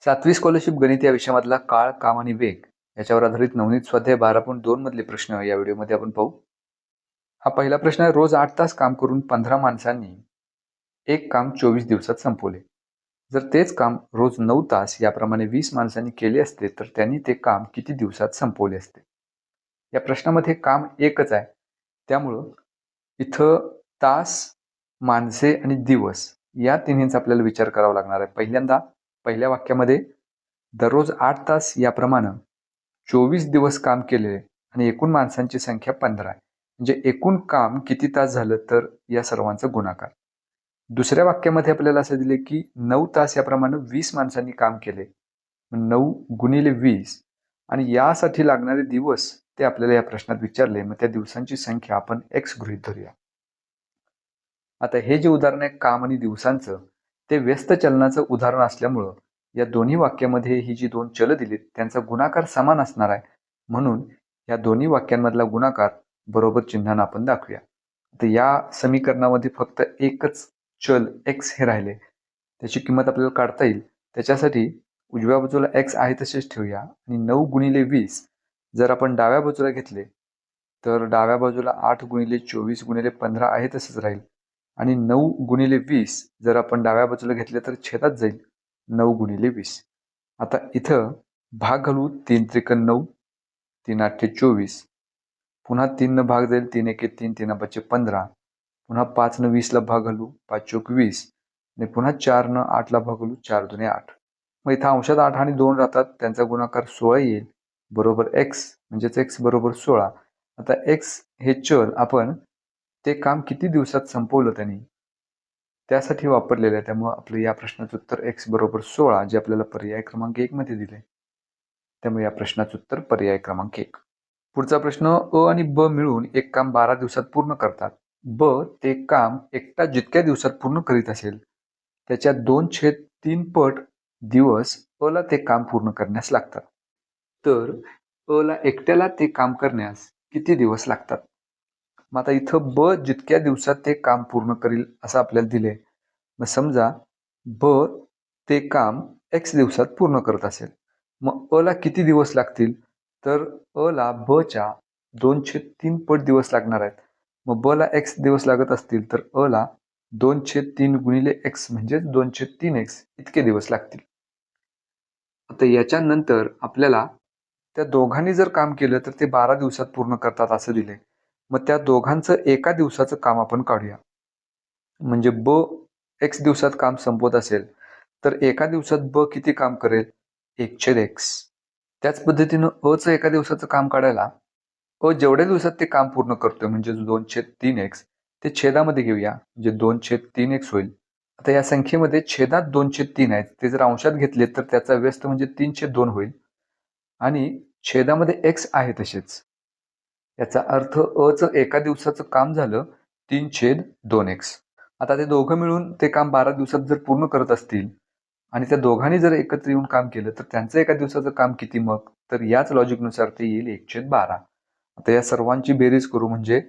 7वी scholarship गणित या विषयामधला काळ, काम आणि वेग याच्यावर आधारित नवनीत स्वाध्याय 12.2 मधले प्रश्न या व्हिडिओमध्ये आपण पाहू. हा पहिला प्रश्न आहे. रोज 8 तास काम करून 15 माणसांनी एक काम 24 दिवसात संपवले. जर तेच काम रोज 9 तास याप्रमाणे 20 माणसांनी केले असते तर त्यांनी ते काम किती दिवसात संपवले असते? या प्रश्नामध्ये काम एकच आहे, त्यामुळं इथं तास, माणसे आणि दिवस या तिन्हींचा आपल्याला विचार करावा लागणार आहे. पहिल्यांदा पहिल्या वाक्यामध्ये दररोज 8 तास याप्रमाणे 24 दिवस काम केले आणि एकूण माणसांची संख्या 15 आहे. म्हणजे एकूण काम किती तास झालं तर या सर्वांचा गुणाकार. दुसऱ्या वाक्यामध्ये आपल्याला असं दिले की 9 तास याप्रमाणे 20 माणसांनी काम केले. 9 गुणिले 20 आणि यासाठी लागणारे दिवस ते आपल्याला या प्रश्नात विचारले. मग त्या दिवसांची संख्या आपण x गृहीत धरूया. आता हे जे उदाहरण आहे काम आणि दिवसांचं, ते व्यस्त चलनाचं उदाहरण असल्यामुळं या दोन्ही वाक्यामध्ये ही जी दोन चल दिलीत त्यांचा गुणाकार समान असणार आहे. म्हणून या दोन्ही वाक्यांमधला गुणाकार बरोबर चिन्हानं आपण दाखवूया. तर या समीकरणामध्ये फक्त एकच चल x हे राहिले, त्याची किंमत आपल्याला काढता येईल. त्याच्यासाठी उजव्या बाजूला x आहे तसेच ठेवूया आणि 9 गुणिले 20 जर आपण डाव्या बाजूला घेतले तर डाव्या बाजूला 8 गुणिले 24 गुणिले 15 आहे तसंच राहील आणि 9 गुणिले 20 जर आपण डाव्या बाजूला घेतले तर छेदात जाईल 9 गुणिले 20. आता इथं भाग घालू. 3 त्रिक 9, 3 8 24, पुन्हा 3 न भाग जाईल. 3 1 3, 3 5 15, पुन्हा 5 न 20 ला भाग घालू. 5 चौक 20 आणि पुन्हा 4 न 8 ला भाग घालू. 4 दुने 8. मग इथं अंशात 8 आणि 2 राहतात, त्यांचा गुणाकार 16 येईल बरोबर x, म्हणजेच x बरोबर 16. आता x हे चल आपण ते काम किती दिवसात संपवलं त्यांनी त्यासाठी वापरलेलं आहे. त्यामुळे आपलं या प्रश्नाचं उत्तर x बरोबर 16 जे आपल्याला पर्याय क्रमांक 1 मध्ये दिले. त्यामुळे या प्रश्नाचं उत्तर पर्याय क्रमांक 1. पुढचा प्रश्न. अ आणि ब मिळून एक काम 12 दिवसात पूर्ण करतात. ब ते काम एकटा जितक्या दिवसात पूर्ण करीत असेल त्याच्या 2/3 पट दिवस अ ला ते काम पूर्ण करण्यास लागतात. तर अ ला एकट्याला ते काम करण्यास किती दिवस लागतात? मग आता इथं ब जितक्या दिवसात ते काम पूर्ण करील असं आपल्याला दिले. मग समजा ब ते काम x दिवसात पूर्ण करत असेल, मग अ ला किती दिवस लागतील? तर अ ला ब च्या 2/3 पट दिवस लागणार आहेत. मग ब ला x दिवस लागत असतील तर अ ला 2/3 गुणिले x म्हणजेच 2/3x इतके दिवस लागतील. आता याच्यानंतर आपल्याला त्या दोघांनी जर काम केलं तर ते 12 दिवसात पूर्ण करतात असं दिले. मग त्या दोघांचं एका दिवसाचं काम आपण काढूया. म्हणजे ब x दिवसात काम संपवत असेल तर एका दिवसात ब किती काम करेल? 1/x. त्याच पद्धतीनं अ चं एका दिवसाचं काम काढायला अ जेवढ्या दिवसात ते काम पूर्ण करतोय म्हणजे 2/3x ते छेदामध्ये घेऊया, म्हणजे 2/3x होईल. आता या संख्येमध्ये छेदात 2/3 आहेत, ते जर अंशात घेतले तर त्याचा व्यस्त म्हणजे 3/2 होईल आणि छेदामध्ये x आहे तसेच. याचा अर्थ अ चं एका दिवसाचं काम झालं 3/2x. आता ते दोघं मिळून ते काम 12 दिवसात जर पूर्ण करत असतील आणि त्या दोघांनी जर एकत्र येऊन काम केलं तर त्यांचं एका दिवसाचं काम किती मग? तर याच लॉजिकनुसार ते येईल 1/12. आता या सर्वांची बेरीज करू म्हणजे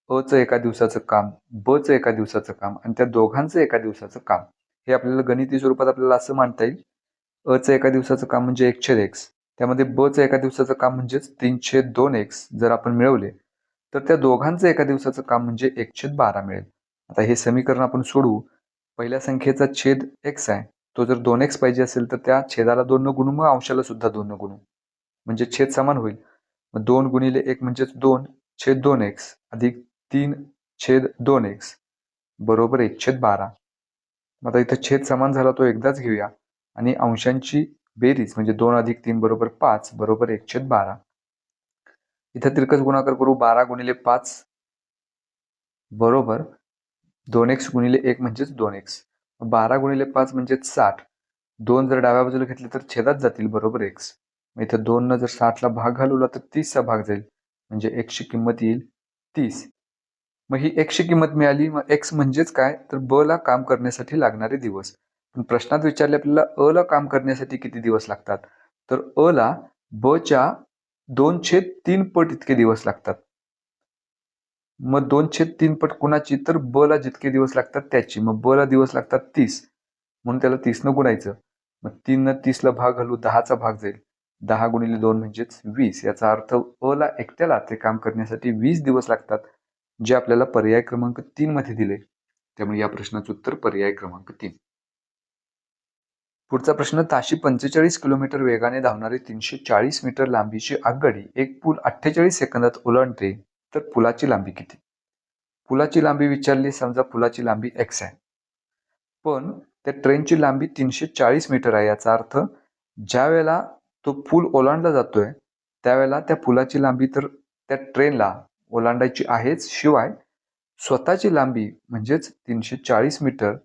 अ चं एका दिवसाचं काम, ब चं एका दिवसाचं काम आणि त्या दोघांचं एका दिवसाचं काम. हे आपल्याला गणिती स्वरूपात आपल्याला असं मांडता येईल. अ चं एका दिवसाचं काम म्हणजे 1/x, त्यामध्ये ब चं एका दिवसाचं काम म्हणजेच 3/2x जर आपण मिळवले तर त्या दोघांचं एका दिवसाचं काम म्हणजे 1/12 मिळेल. आता हे समीकरण आपण सोडवू. पहिल्या संख्येचा छेद x आहे, तो जर 2x पाहिजे असेल तर त्या छेदाला 2 न गुणू, मग अंशाला सुद्धा 2 न गुणू, म्हणजे छेद समान होईल. मग 2 गुणिले 1 म्हणजेच 2/2x अधिक 3/2x बरोबर 1/12. आता इथं छेद समान झाला तो एकदाच घेऊया आणि अंशांची बेरीज म्हणजे 2 अधिक 3 बरोबर 5 बरोबर 1/12. इथं तिरकस गुणाकार करू. 12 गुणिले 5 बरोबर 2x गुणिले 1 म्हणजेच 2x. 12 गुणिले 5 म्हणजेच 60. 2 जर डाव्या बाजूला घेतले तर छेदात जातील बरोबर x. मग इथं 2 न जर 60 ला भाग घालवला तर 30 चा भाग जाईल, म्हणजे x ची किंमत येईल 30. मग ही x ची किंमत मिळाली. मग x म्हणजेच काय? तर ब ला काम करण्यासाठी लागणारे दिवस. पण प्रश्नात विचारले आपल्याला अ ला काम करण्यासाठी किती दिवस लागतात, तर अ ला ब च्या 2/3 पट इतके दिवस लागतात. मग 2/3 पट कुणाची? तर ब ला जितके दिवस लागतात त्याची. मग ब ला दिवस लागतात 30, म्हणून त्याला 30 न गुणायचं. मग 3 30ला भाग घालू, 10चा भाग जाईल. 10 गुणिले 2 म्हणजेच 20. याचा अर्थ अला एकट्याला ते काम करण्यासाठी 20 दिवस लागतात, जे आपल्याला पर्याय क्रमांक 3 मध्ये दिले. त्यामुळे या प्रश्नाचं उत्तर पर्याय क्रमांक 3. पुढचा प्रश्न, ताशी 45 किलोमीटर वेगाने धावणारी 340 मीटर लांबीची आगगाडी एक पूल 48 सेकंदात ओलांडते, तर पुलाची लांबी किती? पुलाची लांबी विचारली. समजा पुलाची लांबी x आहे, पण त्या ट्रेनची लांबी 340 मीटर आहे. याचा अर्थ ज्या वेळेला तो पूल ओलांडला जातोय त्यावेळेला त्या पुलाची लांबी तर त्या ट्रेनला ओलांडायची आहेच, शिवाय स्वतःची लांबी म्हणजेच 340 मीटर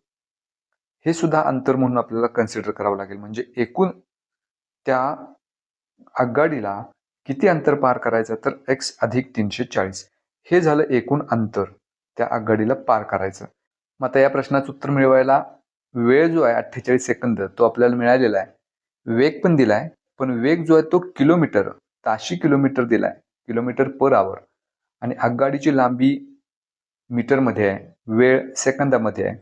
हे सुद्धा अंतर म्हणून आपल्याला कन्सिडर करावं लागेल. म्हणजे एकूण त्या आगगाडीला किती अंतर पार करायचं, तर x अधिक 340 हे झालं एकूण अंतर त्या आगगाडीला पार करायचं. मग आता या प्रश्नाचं उत्तर मिळवायला वेळ जो आहे 48 सेकंद तो आपल्याला मिळालेला आहे. वेग पण दिलाय, पण वेग जो आहे तो किलोमीटर, ताशी किलोमीटर दिलाय, किलोमीटर पर आवर. आणि आगगाडीची लांबी मीटरमध्ये आहे, वेळ सेकंदामध्ये आहे.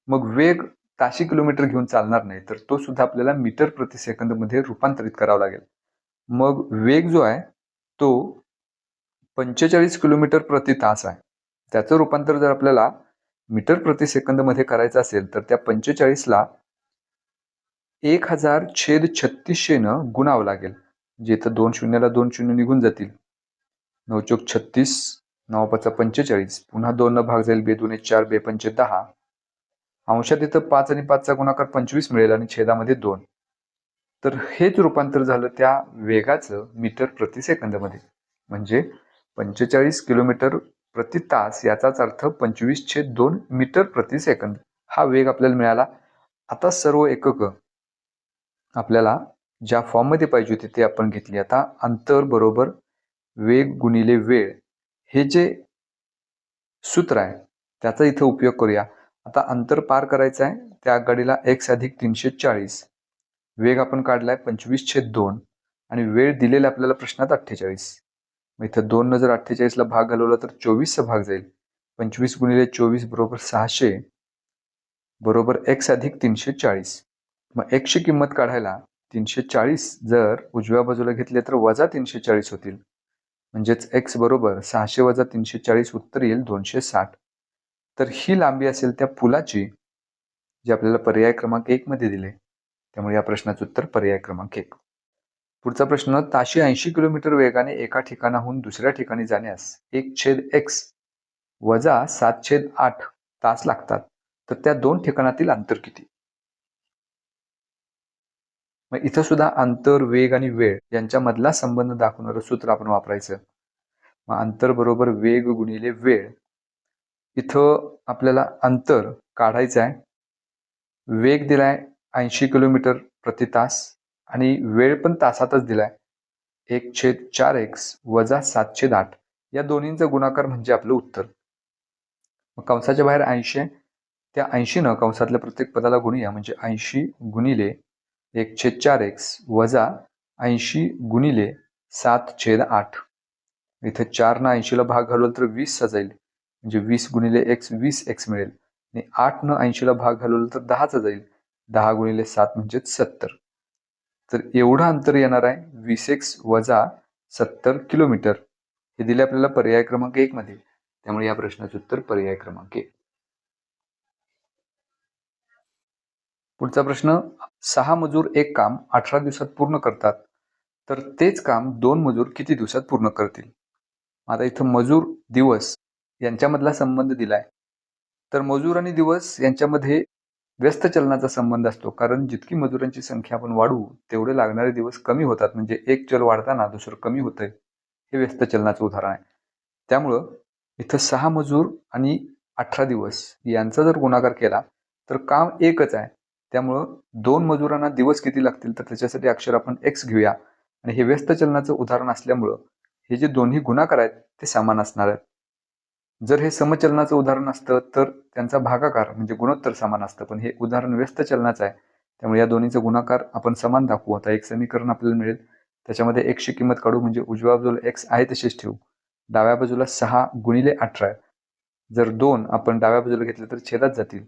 मग वेग ताशी किलोमीटर घेऊन चालणार नाही, तर तो सुद्धा आपल्याला मीटर प्रति सेकंद मध्ये रूपांतरित करावा लागेल. मग वेग जो आहे तो 45 किलोमीटर प्रति तास आहे. त्याचं रूपांतर जर आपल्याला मीटर प्रति सेकंद मध्ये करायचं असेल तर त्या 45ला 1000/3600 न गुणावं लागेल. जे इथं 2 शून्याला 2 शून्य निघून जातील. 9 चोक 36, 9 पाचा 45, पुन्हा 2 न भाग जाईल, 2 दुणे 4, 2 पंचे 10. अंशात इथं 5 आणि 5चा गुणाकार 25 मिळेल आणि छेदामध्ये 2. तर हेच रूपांतर झालं त्या वेगाचं मीटर प्रति सेकंदमध्ये. म्हणजे 45 किलोमीटर प्रति तास याचाच अर्थ 25/2 मीटर प्रति सेकंद हा वेग आपल्याला मिळाला. आता सर्व एकक आपल्याला ज्या फॉर्ममध्ये पाहिजे होते ते आपण घेतली. आता अंतर बरोबर वेग गुणिले वेळ हे जे सूत्र आहे त्याचा इथं उपयोग करूया. आता अंतर पार करायचं आहे त्या आगगाडीला x अधिक 340, वेग आपण काढलाय 25/2 आणि वेळ दिलेला आपल्याला प्रश्नात 48. मग इथं 2 न जर 48ला भाग घालवला तर 24चा भाग जाईल. 25 गुणिले 24 बरोबर 600 बरोबर x अधिक 340. मग x ची किंमत काढायला 340 जर उजव्या बाजूला घेतले तर वजा 340 होतील. म्हणजेच x बरोबर 600 वजा 340 उत्तर येईल 260. तर ही लांबी असेल त्या पुलाची जी आपल्याला पर्याय क्रमांक 1 मध्ये दिले. त्यामुळे या प्रश्नाचं उत्तर पर्याय क्रमांक 1. पुढचा प्रश्न, ताशी 80 किलोमीटर वेगाने एका ठिकाणाहून दुसऱ्या ठिकाणी जाण्यास 1/x वजा 7/8 तास लागतात, तर त्या दोन ठिकाणातील अंतर किती? मग इथं सुद्धा अंतर, वेग आणि वेळ यांच्यामधला संबंध दाखवणारं सूत्र आपण वापरायचं. मग अंतर बरोबर वेग गुणिले वेळ. इथं आपल्याला अंतर काढायचं आहे. वेग दिलाय 80 किलोमीटर प्रति तास आणि वेळ पण तासातच दिलाय 1/4x वजा 7/8. या दोन्हींचा गुणाकार म्हणजे आपलं उत्तर. मग कंसाच्या बाहेर 80 आहे, त्या 80 न कंसातल्या प्रत्येक पदाला गुणूया. म्हणजे 80 गुणिले 1/4x वजा 80 गुणिले 7/8. इथे 4 न 80ला भाग घालवला तर 20 जाईल. म्हणजे 20 गुणिले x 20x मिळेल. आणि 8 न 80ला भाग घालवला तर 10चा जाईल. 10 गुणिले 7 म्हणजे 70. तर एवढं अंतर येणार आहे 20x वजा 70 किलोमीटर. हे दिले आपल्याला पर्याय क्रमांक 1 मध्ये. त्यामुळे या प्रश्नाचं उत्तर पर्याय क्रमांक 1. पुढचा प्रश्न, 6 मजूर एक काम 18 दिवसात पूर्ण करतात, तर तेच काम 2 मजूर किती दिवसात पूर्ण करतील? आता इथं मजूर दिवस यांच्यामधला संबंध दिलाय. तर मजूर आणि दिवस यांच्यामध्ये व्यस्त चलनाचा संबंध असतो. कारण जितकी मजुरांची संख्या आपण वाढवू तेवढे लागणारे दिवस कमी होतात. म्हणजे एक चल वाढताना दुसरं कमी होतंय, हे व्यस्त चलनाचं उदाहरण आहे. त्यामुळं इथं 6 मजूर आणि 18 दिवस यांचा जर गुणाकार केला तर काम एकच आहे. त्यामुळं 2 मजुरांना दिवस किती लागतील तर त्याच्यासाठी अक्षर आपण x घेऊया. आणि हे व्यस्त चलनाचं उदाहरण असल्यामुळं हे जे दोन्ही गुणाकार आहेत ते समान असणार आहेत. जर हे समचलनाचं उदाहरण असतं तर त्यांचा भागाकार म्हणजे गुणोत्तर समान असतं. पण हे उदाहरण व्यस्त चलनाचं आहे, त्यामुळे या दोन्हीचा गुणाकार आपण समान दाखवू. आता एक समीकरण आपल्याला मिळेल, त्याच्यामध्ये x ची किंमत काढू. म्हणजे उजव्या बाजूला x आहे तशीच ठेवू. डाव्या बाजूला 6 गुणिले 18. जर 2 आपण डाव्या बाजूला घेतले तर छेदात जातील.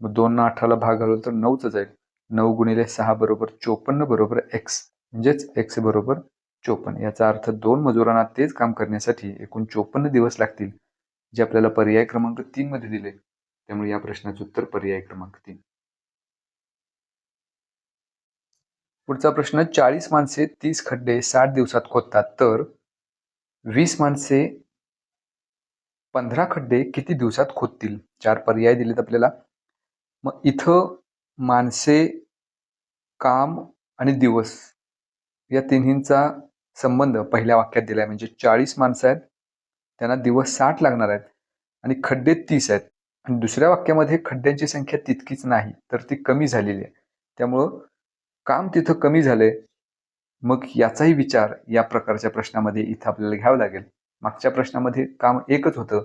मग 2 न 18ला भाग घालवला तर 9च जाईल. 9 गुणिले 6 बरोबर 54 बरोबर x, म्हणजेच x बरोबर 54. याचा अर्थ 2 मजुरांना तेच काम करण्यासाठी एकूण 54 दिवस लागतील, जे आपल्याला पर्याय क्रमांक 3 मध्ये दिले. त्यामुळे या प्रश्नाचे उत्तर पर्याय क्रमांक 3. पुढचा प्रश्न, 40 माणसे 30 खड्डे 60 दिवसात खोदतात, तर 20 माणसे 15 खड्डे किती दिवसात खोदतील? 4 पर्याय दिलेत आपल्याला. मग इथं माणसे, काम आणि दिवस या तिन्हींचा संबंध पहिल्या वाक्यात दिलाय. म्हणजे 40 माणसं आहेत, त्यांना दिवस 60 लागणार आहेत आणि खड्डे 30 आहेत. आणि दुसऱ्या वाक्यामध्ये खड्ड्यांची संख्या तितकीच नाही, तर ती कमी झालेली आहे. त्यामुळं काम तिथं कमी झालंय. मग याचाही विचार या प्रकारच्या प्रश्नामध्ये इथं आपल्याला घ्यावा लागेल. मागच्या प्रश्नामध्ये काम एकच होतं,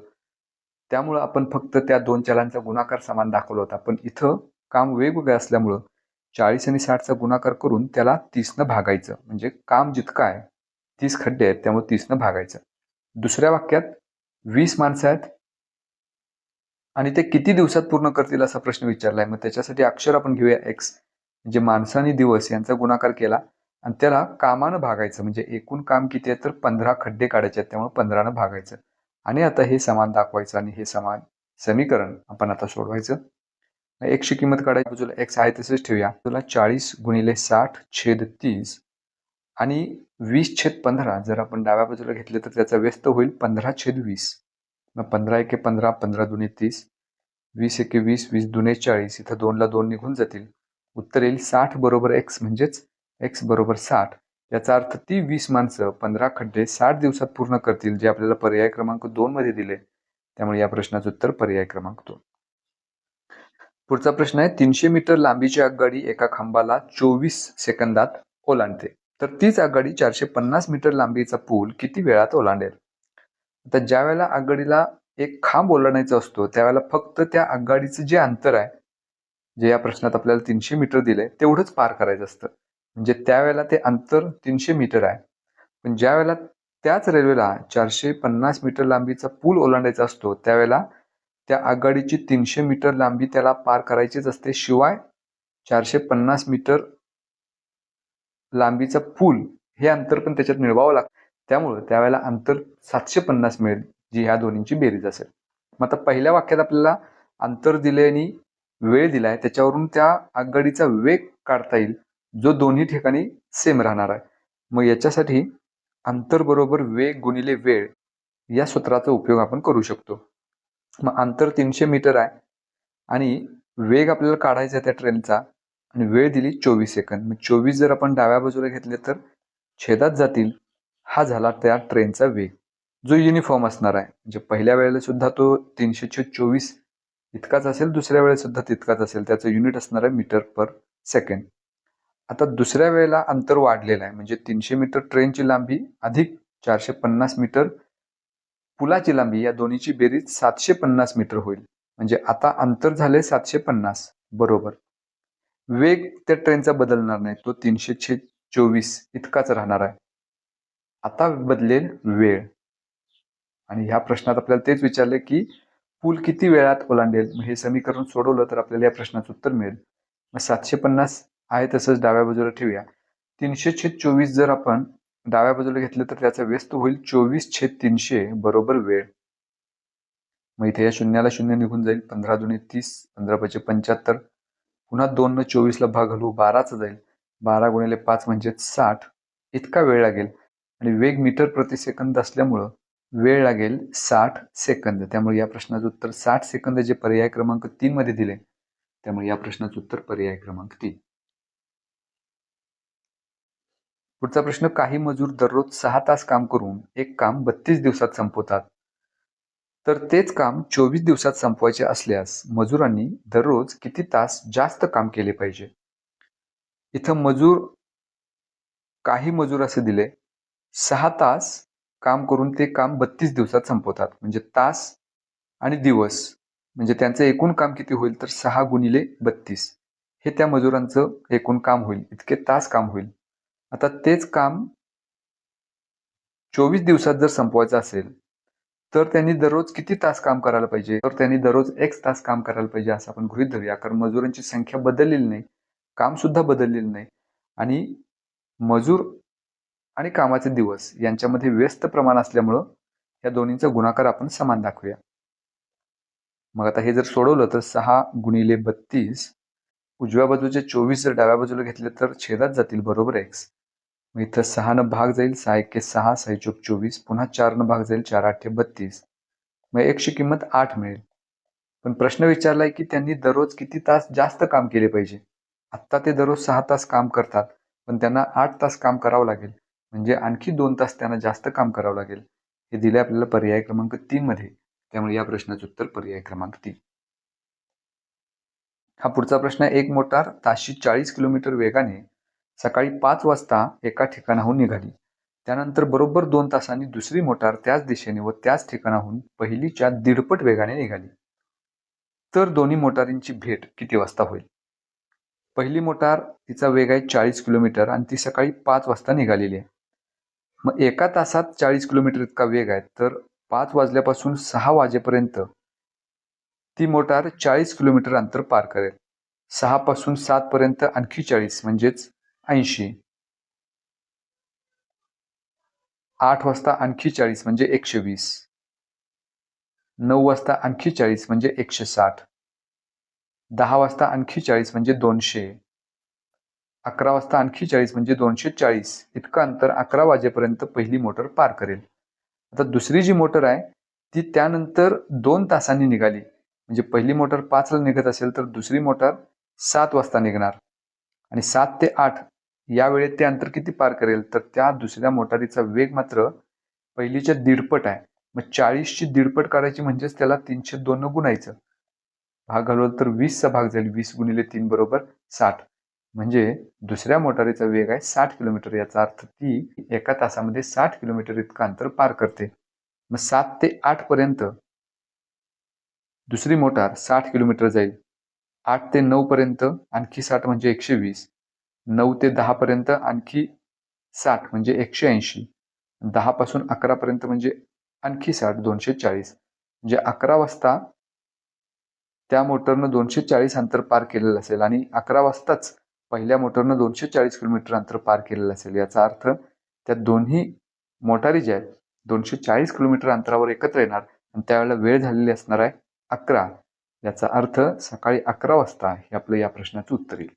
त्यामुळं आपण फक्त त्या 2 चलांचा गुणाकार समान दाखवला होता. पण इथं काम वेगवेगळं असल्यामुळं 40 आणि 60चा गुणाकार करून त्याला 30नं भागायचं. म्हणजे काम जितकं आहे, 30 खड्डे आहेत, त्यामुळे 30नं भागायचं. दुसऱ्या वाक्यात 20 माणसं आहेत आणि ते किती दिवसात पूर्ण करतील असा प्रश्न विचारलाय. मग त्याच्यासाठी अक्षर आपण घेऊया x, म्हणजे माणसं आणि दिवस यांचा गुणाकार केला आणि त्याला कामानं भागायचं. म्हणजे एकूण काम किती आहे, तर 15 खड्डे काढायचे आहेत, त्यामुळे 15नं भागायचं. आणि आता हे समान दाखवायचं आणि हे समान समीकरण आपण आता सोडवायचं. x ची किंमत काढायची, बाजूला x आहे तसंच ठेवूया. तुला 40 गुणिले 60 छेद 30 आणि 20 छेद 15 जर आपण डाव्या बाजूला घेतले तर त्याचा व्यस्त होईल 15 छेद 20. मग 15 एके 15, 15 दुणे 30, 20 एके 20, 20 दुणे 40. इथं 2 ला 2 निघून जातील. उत्तर येईल 60 बरोबर x, म्हणजेच x बरोबर 60. याचा अर्थ ती 20 माणसं 15 खड्डे 60 दिवसात पूर्ण करतील, जे आपल्याला पर्याय क्रमांक 2 मध्ये दिले. त्यामुळे या प्रश्नाचं उत्तर पर्याय क्रमांक 2. पुढचा प्रश्न आहे, 300 मीटर लांबीची आगगाडी एका खांबाला 24 सेकंदात ओलांडते, तर तीच आगगाडी 450 मीटर लांबीचा पूल किती वेळात ओलांडेल? आता ज्या वेळेला आगगाडीला एक खांब ओलांडायचा असतो, त्यावेळेला फक्त त्या आगगाडीचं जे अंतर आहे, जे या प्रश्नात आपल्याला 300 मीटर दिलंय, तेवढंच पार करायचं असतं. म्हणजे त्यावेळेला ते अंतर 300 मीटर आहे. पण ज्या वेळेला त्याच रेल्वेला 450 मीटर लांबीचा पूल ओलांडायचा असतो, त्यावेळेला त्या आगगाडीची 300 मीटर लांबी त्याला पार करायचीच असते. शिवाय 450 मीटर लांबीचा पूल हे अंतर पण त्याच्यात मिळवावं लागतं. त्यामुळे त्यावेळेला अंतर 750 मिळेल, जी ह्या दोन्हींची बेरीज असेल. मग आता पहिल्या वाक्यात आपल्याला अंतर दिले आणि वेळ दिलाय, त्याच्यावरून त्या आगगाडीचा वेग काढता येईल, जो दोन्ही ठिकाणी सेम राहणार आहे. मग याच्यासाठी अंतर बरोबर वेग गुणिले वेळ या सूत्राचा उपयोग आपण करू शकतो. मग अंतर 300 मीटर आहे आणि वेग आपल्याला काढायचा आहे त्या ट्रेनचा आणि वेळ दिली 24 सेकंद. मग 24 जर आपण डाव्या बाजूला घेतले तर छेदात जातील. हा झाला त्या ट्रेनचा वेग, जो युनिफॉर्म असणार आहे. म्हणजे पहिल्या वेळेला सुद्धा तो 300/24 इतकाच असेल, दुसऱ्या वेळेला सुद्धा तितकाच असेल. त्याचं युनिट असणार आहे मीटर पर सेकंड. आता दुसऱ्या वेळेला अंतर वाढलेलं आहे, म्हणजे 300 मीटर ट्रेनची लांबी अधिक 450 मीटर पुलाची लांबी, या दोन्हीची बेरीज 750 मीटर होईल. म्हणजे आता अंतर झाले 750 बरोबर. वेग त्या ट्रेनचा बदलणार नाही, तो 300/24 इतकाच राहणार आहे. आता बदलेल वेळ. आणि ह्या प्रश्नात आपल्याला तेच विचारले की पूल किती वेळात ओलांडेल. हे समीकरण सोडवलं तर आपल्याला या प्रश्नाचं उत्तर मिळेल. मग 750 आहे तसंच डाव्या बाजूला ठेवूया. 300/24 जर आपण डाव्या बाजूला घेतलं तर त्याचा व्यस्त होईल 24/300 बरोबर वेळ. मग इथे या शून्याला शून्य निघून जाईल. 15 दुणे 30, 15 × 75. पुन्हा 2 न 24 ला भाग घालू, 12चा जाईल. 12 गुणिले 5 म्हणजे 60 इतका वेळ लागेल. आणि वेग मीटर प्रति सेकंद असल्यामुळं वेळ लागेल 60 सेकंद. त्यामुळे या प्रश्नाचं उत्तर 60 सेकंद, जे पर्याय क्रमांक 3 मध्ये दिले. त्यामुळे या प्रश्नाचं उत्तर पर्याय क्रमांक 3. पुढचा प्रश्न, काही मजूर दररोज 6 तास काम करून एक काम 32 दिवसात संपवतात, तर तेच काम 24 दिवसात संपवायचे असल्यास मजुरांनी दररोज किती तास जास्त काम केले पाहिजे? इथं काही मजूर असे दिले 6 तास काम करून ते काम 32 दिवसात संपवतात. म्हणजे तास आणि दिवस, म्हणजे त्यांचं एकूण काम किती होईल, तर 6 गुणिले 32 हे त्या मजुरांचं एकूण काम होईल. इतके तास काम होईल. आता तेच काम 24 दिवसात जर संपवायचं असेल तर त्यांनी दररोज किती तास काम करायला पाहिजे, तर त्यांनी दररोज x तास काम करायला पाहिजे असं आपण गृहीत धरूया. कारण मजुरांची संख्या बदललेली नाही, काम सुद्धा बदललेलं नाही आणि मजूर आणि कामाचे दिवस यांच्यामध्ये व्यस्त प्रमाण असल्यामुळं या दोन्हींचा गुणाकार आपण समान दाखवूया. मग आता हे जर सोडवलं तर 6 गुणिले 32 उजव्या बाजूचे 24 जर डाव्या बाजूला घेतले तर छेदात जातील बरोबर x. मग इथं 6 न भाग जाईल, 6 एके 6, 6 चोक 24, पुन्हा 4 न भाग जाईल, 4 आठे 32. मग x ची किंमत 8 मिळेल. पण प्रश्न विचारलाय की त्यांनी दररोज किती तास जास्त काम केले पाहिजे. आत्ता ते दररोज 6 तास काम करतात, पण त्यांना 8 तास काम करावं लागेल. म्हणजे आणखी 2 तास त्यांना जास्त काम करावं लागेल. हे दिले आपल्याला पर्याय क्रमांक 3 मध्ये. त्यामुळे या प्रश्नाचं उत्तर पर्याय क्रमांक 3. हा पुढचा प्रश्न आहे. एक मोटार ताशी 40 किलोमीटर वेगाने सकाळी 5 वाजता एका ठिकाणाहून निघाली. त्यानंतर बरोबर 2 तासांनी दुसरी मोटार त्याच दिशेने व त्याच ठिकाणाहून पहिलीच्या दीडपट वेगाने निघाली. तर दोन्ही मोटारींची भेट किती वाजता होईल? पहिली मोटार तिचा वेग आहे 40 किलोमीटर आणि ती सकाळी 5 वाजता निघालेली आहे. मग एका तासात 40 किलोमीटर इतका वेग आहे, तर 5 वाजल्यापासून 6 वाजेपर्यंत ती मोटार 40 किलोमीटर अंतर पार करेल. 6 पासून 7 पर्यंत आणखी 40 म्हणजेच 80. 8 वाजता आणखी 40 म्हणजे 120. 9 वाजता आणखी 40 म्हणजे 160. 10 वाजता आणखी 40 म्हणजे 200. 11 वाजता आणखी 40 म्हणजे 240. इतकं अंतर 11 वाजेपर्यंत पहिली मोटर पार करेल. आता दुसरी जी मोटर आहे ती त्यानंतर 2 तासांनी निघाली. म्हणजे पहिली मोटर 5 ला निघत असेल तर दुसरी मोटर 7 वाजता निघणार. आणि 7 ते 8 या वेळेत ते अंतर किती पार करेल? तर त्या दुसऱ्या मोटारीचा वेग मात्र पहिलीच्या दीडपट आहे. मग 40 ची दीडपट काढायची म्हणजेच त्याला 302 न गुणायचं. भाग घालवलं तर 20 चा भाग जाईल. 20 गुणिले 3 बरोबर 60. म्हणजे दुसऱ्या मोटारीचा वेग आहे 60 किलोमीटर. याचा अर्थ ती एका तासामध्ये 60 किलोमीटर इतकं अंतर पार करते. मग 7 ते 8 पर्यंत दुसरी मोटार 60 किलोमीटर जाईल. 8 ते 9 पर्यंत आणखी 60 म्हणजे 120. 9 ते 10 पर्यंत आणखी 60 म्हणजे 180. 10 पासून 11 पर्यंत म्हणजे आणखी 60 240. म्हणजे 11 वाजता त्या मोटरनं 240 अंतर पार केलेलं असेल आणि 11 वाजताच पहिल्या मोटरनं 240 किलोमीटर अंतर पार केलेलं असेल. याचा अर्थ त्या दोन्ही मोटारी ज्या आहेत 240 किलोमीटर अंतरावर एकत्र येणार आणि त्यावेळेला वेळ झालेली असणार आहे 11. याचा अर्थ सकाळी 11 वाजता हे आपलं या प्रश्नाचं उत्तर येईल.